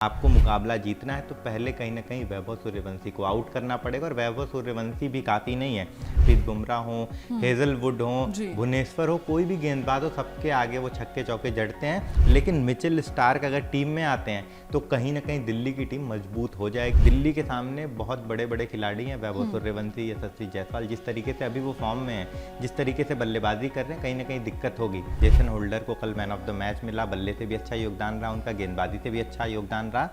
आपको मुकाबला जीतना है तो पहले कहीं ना कहीं वैभव सूर्यवंशी को आउट करना पड़ेगा। और वैभव सूर्यवंशी भी काफ़ी नहीं है, प्रीत बुमराह हो, हेजलवुड हो, भुवनेश्वर हो, कोई भी गेंदबाज हो, सबके आगे वो छक्के चौके जड़ते हैं। लेकिन मिचेल स्टार्क अगर टीम में आते हैं तो कहीं ना कहीं दिल्ली की टीम मजबूत हो जाएगी। दिल्ली के सामने बहुत बड़े बड़े खिलाड़ी हैं, वैभव सूर्यवंशी, यशस्वी जायसवाल, जिस तरीके से अभी वो फॉर्म में है, जिस तरीके से बल्लेबाजी कर रहे हैं, कहीं ना कहीं दिक्कत होगी। जेसन होल्डर को कल मैन ऑफ द मैच मिला, बल्ले से भी अच्छा योगदान रहा उनका, गेंदबाजी से भी अच्छा योगदान रहा।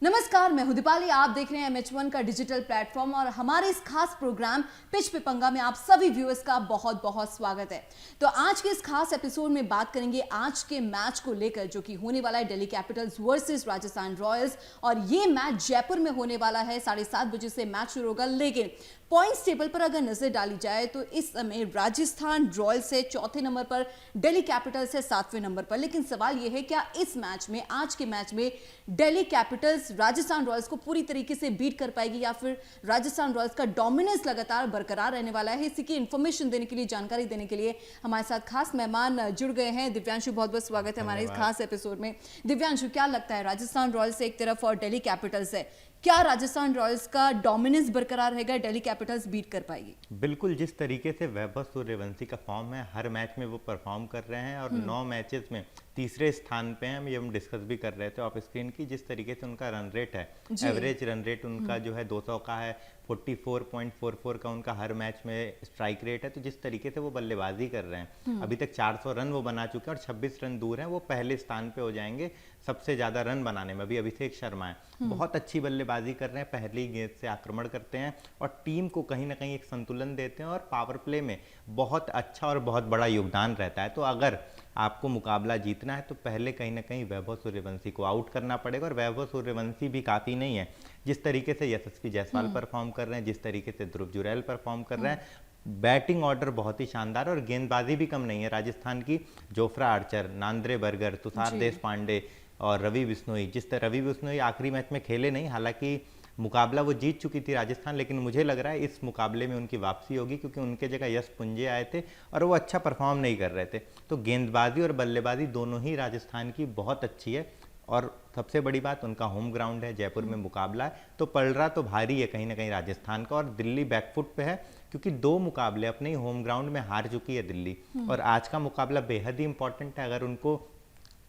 नमस्कार, मैं हूं दीपाली। आप देख रहे हैं MH1 का डिजिटल प्लेटफॉर्म और हमारे इस खास प्रोग्राम पिच पे पंगा में आप सभी व्यूअर्स का बहुत बहुत स्वागत है। तो आज के इस खास एपिसोड में बात करेंगे आज के मैच को लेकर, जो कि होने वाला है Delhi Capitals versus Rajasthan Royals. और ये मैच जयपुर में होने वाला है, 7:30 बजे से मैच शुरू होगा। लेकिन पॉइंट्स टेबल पर अगर नजर डाली जाए तो इस समय राजस्थान रॉयल्स है चौथे नंबर पर, दिल्ली कैपिटल्स है 7वें नंबर पर। लेकिन सवाल यह है, क्या इस मैच में, आज के मैच में दिल्ली कैपिटल्स राजस्थान रॉयल्स को पूरी तरीके से बीट कर पाएगी या फिर राजस्थान रॉयल्स का डोमिनेंस लगातार बरकरार रहने वाला है? इसी की इंफॉर्मेशन देने के लिए, जानकारी देने के लिए हमारे साथ खास मेहमान जुड़ गए हैं। दिव्यांशु, बहुत बहुत स्वागत है हमारे इस खास एपिसोड में। दिव्यांशु, क्या लगता है, राजस्थान रॉयल्स एक तरफ और दिल्ली कैपिटल्स है, क्या राजस्थान रॉयल्स का डोमिनेंस बरकरार रहेगा, दिल्ली कैपिटल्स बीट कर पाएगी? बिल्कुल, जिस तरीके से वैभव सूर्यवंशी का फॉर्म है, हर मैच में वो परफॉर्म कर रहे हैं और 9 मैचेस में तीसरे स्थान पे हैं। हम डिस्कस भी कर रहे थे ऑफ स्क्रीन की, जिस तरीके से उनका रन रेट है, एवरेज रन रेट उनका जो है 200 का है, 44.44 का उनका हर मैच में स्ट्राइक रेट है। तो जिस तरीके से वो बल्लेबाजी कर रहे हैं, अभी तक 400 रन वो बना चुके हैं और 26 रन दूर हैं, वो पहले स्थान पे हो जाएंगे सबसे ज्यादा रन बनाने में। अभी अभिषेक शर्मा है, बहुत अच्छी बल्लेबाजी कर रहे हैं, पहली गेंद से आक्रमण करते हैं और टीम को कहीं ना कहीं एक संतुलन देते हैं और पावर प्ले में बहुत अच्छा और बहुत बड़ा योगदान रहता है। तो अगर आपको मुकाबला जीतना है तो पहले कहीं ना कहीं वैभव सूर्यवंशी को आउट करना पड़ेगा। और वैभव सूर्यवंशी भी काफ़ी नहीं है, जिस तरीके से यशस्वी जायसवाल परफॉर्म कर रहे हैं, जिस तरीके से ध्रुव जुरैल परफॉर्म कर रहे हैं, बैटिंग ऑर्डर बहुत ही शानदार और गेंदबाजी भी कम नहीं है राजस्थान की। Jofra Archer, Nandre Burger, Tushar Deshpande और रवि बिश्नोई, जिस तरह रवि बिश्नोई आखिरी मैच में खेले नहीं, हालांकि मुकाबला वो जीत चुकी थी राजस्थान, लेकिन मुझे लग रहा है इस मुकाबले में उनकी वापसी होगी, क्योंकि उनके जगह यश पुंजे आए थे और वो अच्छा परफॉर्म नहीं कर रहे थे। तो गेंदबाजी और बल्लेबाजी दोनों ही राजस्थान की बहुत अच्छी है और सबसे बड़ी बात, उनका होम ग्राउंड है, जयपुर में मुकाबला है, तो पलड़ा तो भारी है कहीं ना कहीं राजस्थान का। और दिल्ली बैकफुट पे है, क्योंकि 2 मुकाबले अपने ही होम ग्राउंड में हार चुकी है दिल्ली, और आज का मुकाबला बेहद ही इंपॉर्टेंट है। अगर उनको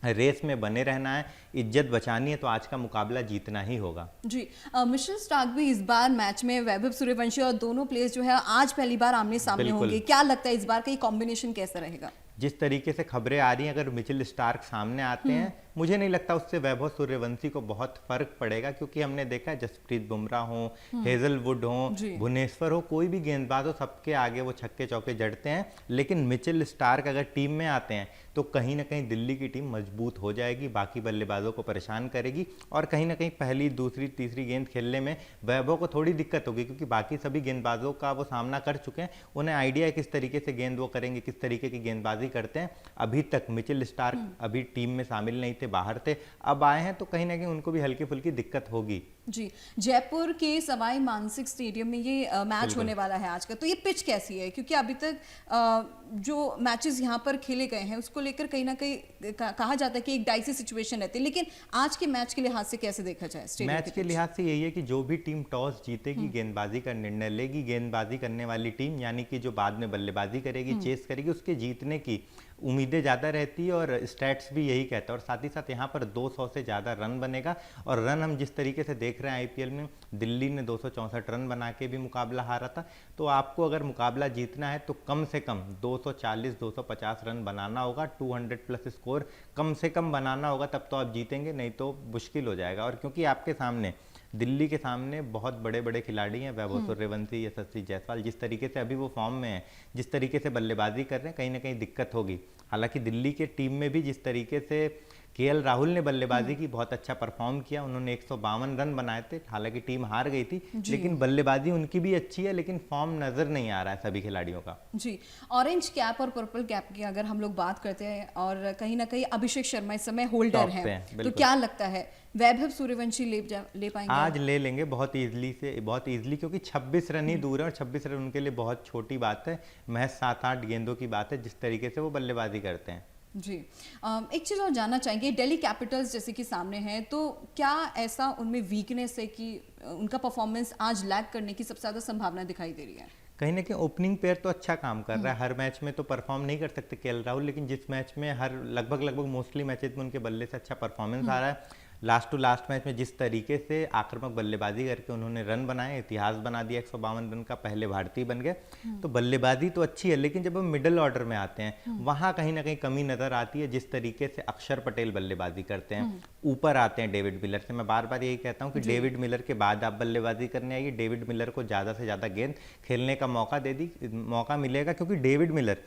रेस में बने रहना है, इज्जत बचानी है, तो आज का मुकाबला जीतना ही होगा। जी, मिचेल स्टार्क भी इस बार मैच में, वैभव सूर्यवंशी और दोनों प्लेयर्स जो है आज पहली बार आमने सामने होंगे। क्या लगता है इस बार का ये कॉम्बिनेशन कैसा रहेगा? जिस तरीके से खबरें आ रही हैं, अगर मिचेल स्टार्क सामने आते हैं, मुझे नहीं लगता उससे वैभव सूर्यवंशी को बहुत फर्क पड़ेगा, क्योंकि हमने देखा है जसप्रीत बुमराह हो, हेजलवुड हो, भुवनेश्वर हो, कोई भी गेंदबाज हो, सबके आगे वो छक्के चौके जड़ते हैं। लेकिन मिचेल स्टार्क अगर टीम में आते हैं तो कहीं ना कहीं दिल्ली की टीम मजबूत हो जाएगी, बाकी बल्लेबाजों को परेशान करेगी और कहीं ना कहीं पहली, दूसरी, तीसरी गेंद खेलने में वैभव को थोड़ी दिक्कत होगी, क्योंकि बाकी सभी गेंदबाजों का वो सामना कर चुके हैं, उन्हें आइडिया है किस तरीके से गेंद वो करेंगे, किस तरीके की गेंदबाजी करते हैं। अभी तक मिचेल स्टार्क अभी टीम में शामिल नहीं थे, बाहर थे, अब आए हैं, तो कहीं ना कहीं उनको भी हल्की फुल्की दिक्कत होगी। जी, जयपुर के सवाई मानसिंह स्टेडियम में ये मैच होने वाला है आज का। तो ये पिच कैसी है, क्योंकि अभी तक जो मैचेस यहाँ पर खेले गए हैं उसको लेकर कहीं ना कहीं कहा जाता है कि एक डाइसी सिचुएशन रहती है, लेकिन आज के मैच के लिहाज से कैसे देखा जाए? मैच के लिहाज से यही है कि जो भी टीम टॉस जीतेगी, गेंदबाजी का निर्णय लेगी, गेंदबाजी करने वाली टीम, यानी कि जो बाद में बल्लेबाजी करेगी, चेस करेगी, उसके जीतने की उम्मीदें ज़्यादा रहती है और स्टैट्स भी यही कहता है। और साथ ही साथ यहाँ पर 200 से ज़्यादा रन बनेगा, और रन हम जिस तरीके से देख रहे हैं आईपीएल में, दिल्ली ने 264 रन बना के भी मुकाबला हारा था। तो आपको अगर मुकाबला जीतना है तो कम से कम 240-250 रन बनाना होगा, 200 प्लस स्कोर कम से कम बनाना होगा, तब तो आप जीतेंगे, नहीं तो मुश्किल हो जाएगा। और क्योंकि आपके सामने, दिल्ली के सामने बहुत बड़े बड़े खिलाड़ी हैं, वैभव सूर्यवंशी, यशस्वी जायसवाल, जिस तरीके से अभी वो फॉर्म में है, जिस तरीके से बल्लेबाजी कर रहे हैं, कहीं ना कहीं दिक्कत होगी। हालांकि दिल्ली के टीम में भी जिस तरीके से केएल राहुल ने बल्लेबाजी की, बहुत अच्छा परफॉर्म किया, उन्होंने 152 रन बनाए थे, हालांकि टीम हार गई थी, लेकिन बल्लेबाजी उनकी भी अच्छी है, लेकिन फॉर्म नजर नहीं आ रहा है सभी खिलाड़ियों का। जी, ऑरेंज कैप और पर्पल कैप की अगर हम लोग बात करते हैं, और कहीं ना कहीं अभिषेक शर्मा इस समय होल्डर हैं, तो क्या लगता है वैभव सूर्यवंशी ले पाएंगे? आज ले लेंगे बहुत ईजिली, क्योंकि 26 रन ही दूर है और 26 रन उनके लिए बहुत छोटी बात है, महज 7-8 गेंदों की बात है, जिस तरीके से वो बल्लेबाजी करते हैं। जी। एक चीज़ और जानना चाहेंगे, दिल्ली कैपिटल्स जैसे कि सामने है, तो क्या ऐसा उनमें वीकनेस है कि उनका परफॉर्मेंस आज लैग करने की सबसे ज़्यादा संभावना दिखाई दे रही है? कहीं ना कहीं ओपनिंग पेयर तो अच्छा काम कर रहा है, हर मैच में तो परफॉर्म नहीं कर सकते केएल राहुल, लेकिन जिस मैच में हर लगभग मोस्टली मैचेस में उनके बल्ले से अच्छा परफॉर्मेंस आ रहा है। लास्ट टू लास्ट मैच में जिस तरीके से आक्रामक बल्लेबाजी करके उन्होंने रन बनाए, इतिहास बना दिया, 152 रन का पहले भारतीय बन गए। तो बल्लेबाजी तो अच्छी है, लेकिन जब हम मिडिल ऑर्डर में आते हैं वहां कहीं ना कहीं कमी नजर आती है। जिस तरीके से अक्षर पटेल बल्लेबाजी करते हैं, ऊपर आते हैं डेविड मिलर से। मैं बार बार यही कहता हूं कि डेविड मिलर के बाद आप बल्लेबाजी करने आइए, डेविड मिलर को ज्यादा से ज्यादा गेंद खेलने का मौका मिलेगा, क्योंकि डेविड मिलर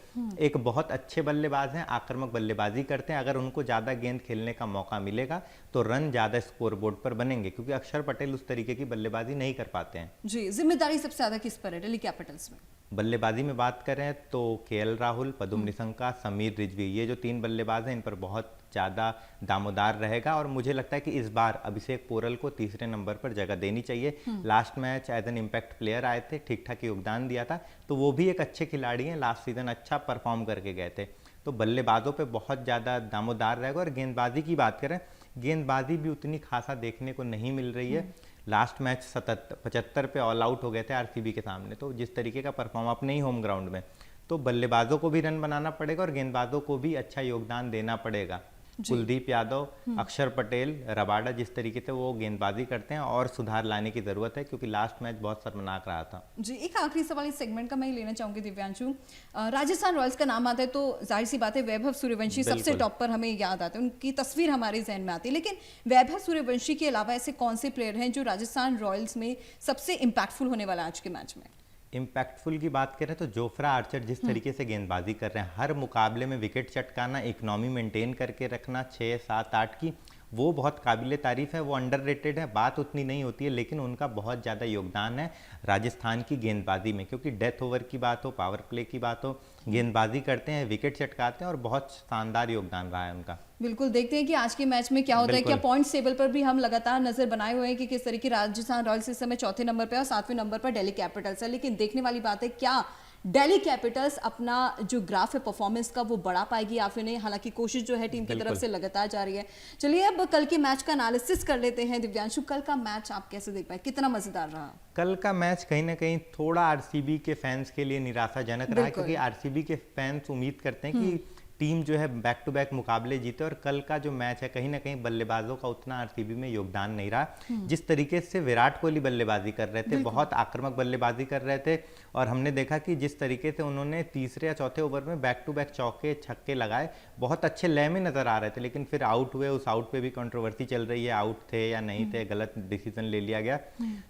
एक बहुत अच्छे बल्लेबाज हैं, आक्रामक बल्लेबाजी करते हैं। अगर उनको ज्यादा गेंद खेलने का मौका मिलेगा तो रन ज्यादा स्कोर बोर्ड पर बनेंगे, क्योंकि अक्षर पटेल उस तरीके की बल्लेबाजी नहीं कर पाते हैं। जी, जिम्मेदारी सबसे ज्यादा किस पर है दिल्ली कैपिटल्स में? बल्लेबाजी में बात करें तो केएल राहुल, पदुम निशंका, समीर रिजवी, ये जो 3 बल्लेबाज हैं इन पर बहुत ज़्यादा दामोदार रहेगा। और मुझे लगता है कि इस बार अभिषेक पोरल को तीसरे नंबर पर जगह देनी चाहिए। Last match as an impact player आए थे, ठीक ठाक योगदान दिया था, तो वो भी एक अच्छे खिलाड़ी हैं, लास्ट सीजन अच्छा परफॉर्म करके गए थे। तो बल्लेबाजों पे बहुत ज़्यादा दामोदार रहेगा। और गेंदबाजी की बात करें, गेंदबाजी भी उतनी खासा देखने को नहीं मिल रही है। लास्ट मैच 75 पे ऑल आउट हो गए थे आरसीबी के सामने। तो जिस तरीके का परफॉर्म अपने ही होम ग्राउंड में, तो बल्लेबाजों को भी रन बनाना पड़ेगा और गेंदबाजों को भी अच्छा योगदान देना पड़ेगा। कुलदीप यादव, अक्षर पटेल, रबाडा जिस तरीके से वो गेंदबाजी करते हैं, और सुधार लाने की जरूरत है, क्योंकि लास्ट मैच बहुत शर्मनाक रहा था। जी, एक आखिरी सवाल इस सेगमेंट का मैं ही लेना चाहूंगी दिव्यांशु। राजस्थान रॉयल्स का नाम आता है तो जाहिर सी बात है वैभव सूर्यवंशी सबसे टॉप पर हमें याद आते हैं, उनकी तस्वीर हमारे जहन में आती है। लेकिन वैभव सूर्यवंशी के अलावा ऐसे कौन से प्लेयर हैं जो राजस्थान रॉयल्स में सबसे इम्पैक्टफुल होने वाला आज के मैच में? इम्पैक्टफुल की बात करें तो जोफ्रा आर्चर जिस तरीके से गेंदबाजी कर रहे हैं, हर मुकाबले में विकेट चटकाना, इकोनॉमी मेंटेन करके रखना 6, 7, 8 की, वो बहुत काबिले तारीफ है। वो अंडररेटेड है, बात उतनी नहीं होती है, लेकिन उनका बहुत ज़्यादा योगदान है राजस्थान की गेंदबाजी में, क्योंकि डेथ ओवर की बात हो, पावर प्ले की बात हो, गेंदबाजी करते हैं, विकेट चटकाते हैं, और बहुत शानदार योगदान रहा है उनका। बिल्कुल, देखते हैं कि आज के मैच में क्या होता है। क्या पॉइंट्स टेबल पर भी हम लगातार नजर बनाए हुए हैं कि किस तरीके राजस्थान रॉयल्स इस समय चौथे नंबर पर और 7वें नंबर पर दिल्ली कैपिटल्स है। लेकिन देखने वाली बात है, क्या दिल्ली कैपिटल्स अपना जो ग्राफ है परफॉर्मेंस का वो बढ़ा पाएगी या फिर नहीं। हालांकि कोशिश जो है टीम की तरफ से लगातार जारी है। चलिए अब कल के मैच का एनालिसिस कर लेते हैं। दिव्यांशु, कल का मैच आप कैसे देख पाए, कितना मजेदार रहा? कल का मैच कहीं ना कहीं थोड़ा आरसीबी के फैंस के लिए निराशाजनक रहा है, क्योंकि आरसीबी के फैंस उम्मीद करते हैं कि टीम जो है बैक टू बैक मुकाबले जीते, और कल का जो मैच है कहीं ना कहीं बल्लेबाजों का उतना आरसीबी में योगदान नहीं रहा। जिस तरीके से विराट कोहली बल्लेबाजी कर रहे थे, बहुत आक्रामक बल्लेबाजी कर रहे थे, और हमने देखा कि जिस तरीके से उन्होंने तीसरे या चौथे ओवर में बैक टू बैक चौके छक्के लगाए, बहुत अच्छे लय में नजर आ रहे थे, लेकिन फिर आउट हुए। उस आउट पे भी कंट्रोवर्सी चल रही है, आउट थे या नहीं थे, गलत डिसीजन ले लिया गया।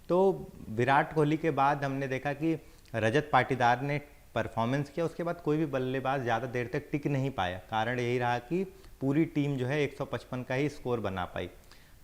तो विराट कोहली के बाद हमने देखा कि रजत पाटीदार ने परफॉर्मेंस किया, उसके बाद कोई भी बल्लेबाज ज़्यादा देर तक टिक नहीं पाया। कारण यही रहा कि पूरी टीम जो है 155 का ही स्कोर बना पाई।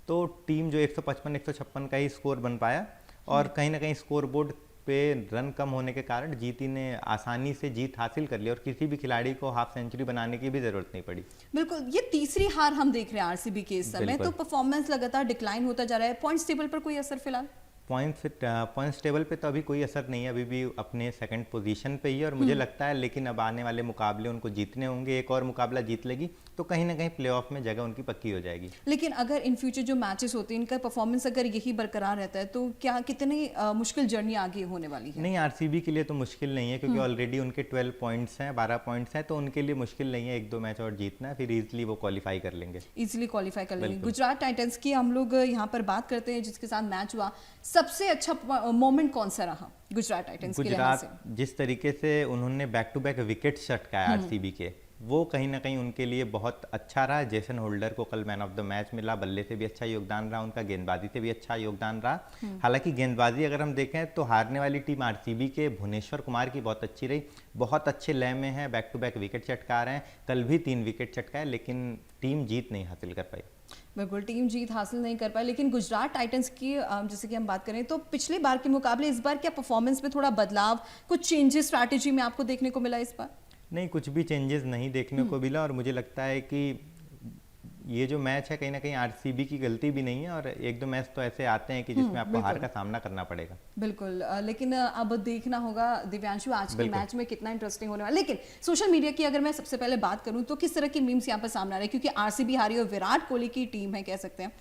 तो टीम जो 155-156 का ही स्कोर बन पाया, और कहीं ना कहीं स्कोर बोर्ड पे रन कम होने के कारण जीती ने आसानी से जीत हासिल कर ली, और किसी भी खिलाड़ी को हाफ सेंचुरी बनाने की भी जरूरत नहीं पड़ी। बिल्कुल, ये तीसरी हार हम देख रहे हैं आरसीबी के इस समय। तो परफॉर्मेंस लगातार डिक्लाइन होता जा रहा है। पॉइंट्स टेबल पर कोई असर फिलहाल? पॉइंट्स टेबल पे तो अभी कोई असर नहीं है, अभी भी अपने सेकंड पोजीशन पे ही है। और मुझे लगता है लेकिन अब आने वाले मुकाबले उनको जीतने होंगे, एक और मुकाबला जीत लेगी तो कहीं ना कहीं प्लेऑफ में जगह उनकी पक्की हो जाएगी। लेकिन अगर इन फ्यूचर जो मैचेस होते हैं, इनका परफॉर्मेंस अगर यही बरकरार रहता है तो क्या कितनी मुश्किल जर्नी आगे होने वाली है? नहीं, आरसीबी के लिए तो मुश्किल नहीं है, क्योंकि ऑलरेडी उनके 12 पॉइंट्स हैं, 12 पॉइंट्स हैं, तो उनके लिए मुश्किल नहीं है। 1-2 मैच और जीतना है, फिर इजिली वो क्वालिफाई कर लेंगे। इजिली क्वालिफाई कर लेंगे। गुजरात टाइटंस की हम लोग यहाँ पर बात करते हैं, जिसके साथ मैच हुआ, सबसे अच्छा मोमेंट कौन सा रहा गुजरात टाइटंस के लिहाज से? जिस तरीके से उन्होंने बैक टू बैक विकेट चटकाया आरसीबी के, वो कहीं ना कहीं उनके लिए बहुत अच्छा रहा। जेसन होल्डर को कल मैन ऑफ द मैच मिला, बल्ले से भी अच्छा योगदान रहा उनका, गेंदबाजी से भी अच्छा योगदान रहा। हालांकि गेंदबाजी अगर हम देखें तो हारने वाली टीम आरसीबी के भुवनेश्वर कुमार की बहुत अच्छी रही, बहुत अच्छे लय में है, बैक टू बैक विकेट चटका रहे हैं। कल भी 3 विकेट चटकाए, लेकिन टीम जीत नहीं हासिल कर पाई। बिल्कुल, टीम जीत हासिल नहीं कर पाई। लेकिन गुजरात टाइटंस की जैसे कि हम बात करें तो पिछले बार के मुकाबले इस बार क्या परफॉर्मेंस में थोड़ा बदलाव, कुछ चेंजेस स्ट्रैटेजी में आपको देखने को मिला इस बार? नहीं, कुछ भी चेंजेस नहीं देखने को मिला, और मुझे लगता है कि ये जो मैच है कहीं ना कहीं आरसीबी की गलती भी नहीं है, और एक दो मैच तो ऐसे आते हैं कि जिसमें आपको हार का सामना करना पड़ेगा। बिल्कुल लेकिन अब देखना होगा दिव्यांशु आज के बिल्कुल। मैच में कितना इंटरेस्टिंग होने वाला है। लेकिन सोशल मीडिया की अगर मैं सबसे पहले बात करूं तो किस तरह की मीम्स यहाँ पर सामने आ रहे हैं, क्योंकि आरसीबी हारी और विराट कोहली की टीम है कह सकते हैं,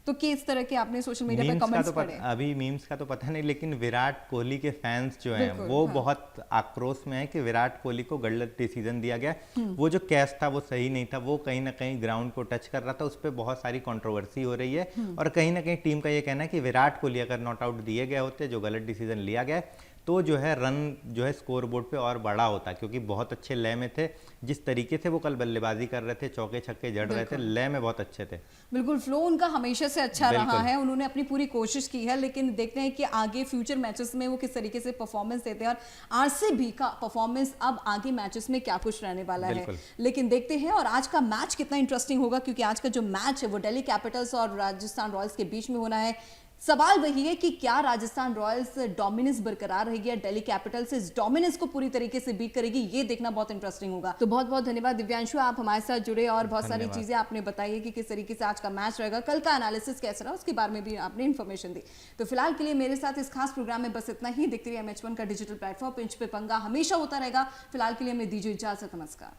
तो किस तरह के आपने सोशल मीडिया पे मीम्स का कमेंट्स तो पढ़े? अभी मीम्स का तो पता नहीं, लेकिन विराट कोहली के फैंस जो हैं बिल्कुल, वो हाँ। बहुत आक्रोश में है कि विराट कोहली को गलत डिसीजन दिया गया। वो जो कैच था वो सही नहीं था, वो कहीं ना कहीं ग्राउंड को टच कर रहा था, उस पर बहुत सारी कंट्रोवर्सी हो रही है। और कहीं ना कहीं टीम का ये कहना है कि विराट कोहली अगर नॉट आउट दिए गए होते, जो गलत डिसीजन लिया गया है, तो जो है रन जो है स्कोर बोर्ड पे और बड़ा होता, क्योंकि बहुत अच्छे लय में थे। जिस तरीके से वो कल बल्लेबाजी कर रहे थे, चौके छक्के जड़ रहे थे, लय में बहुत अच्छे थे। बिल्कुल, फ्लो उनका हमेशा से अच्छा रहा बिल्कुल। है, उन्होंने अपनी पूरी कोशिश की है, लेकिन देखते हैं कि आगे फ्यूचर मैचेस में वो किस तरीके से परफॉर्मेंस देते हैं और आरसीबी का परफॉर्मेंस अब आगे मैचेस में क्या कुछ रहने वाला है। बिल्कुल। लेकिन देखते हैं और आज का मैच कितना इंटरेस्टिंग होगा, क्योंकि आज का जो मैच है वो दिल्ली कैपिटल्स और राजस्थान रॉयल्स के बीच में होना है। सवाल वही है कि क्या राजस्थान रॉयल्स डोमिनेंस बरकरार रहेगी या दिल्ली कैपिटल्स इस डोमिनेंस को पूरी तरीके से बीट करेगी, ये देखना बहुत इंटरेस्टिंग होगा। तो बहुत बहुत धन्यवाद दिव्यांशु, आप हमारे साथ जुड़े और बहुत सारी धन्यवाद। चीजें आपने बताई कि किस तरीके से आज का मैच रहेगा, कल का एनालिसिस कैसा रहा उसके बारे में भी आपने इन्फॉर्मेशन दी। तो फिलहाल के लिए मेरे साथ इस खास प्रोग्राम में बस इतना ही। देखते रहिए MH1 का डिजिटल प्लेटफॉर्म पिंच पे पंगा हमेशा होता रहेगा। फिलहाल के लिए हमें दीजिए इजाजत, नमस्कार।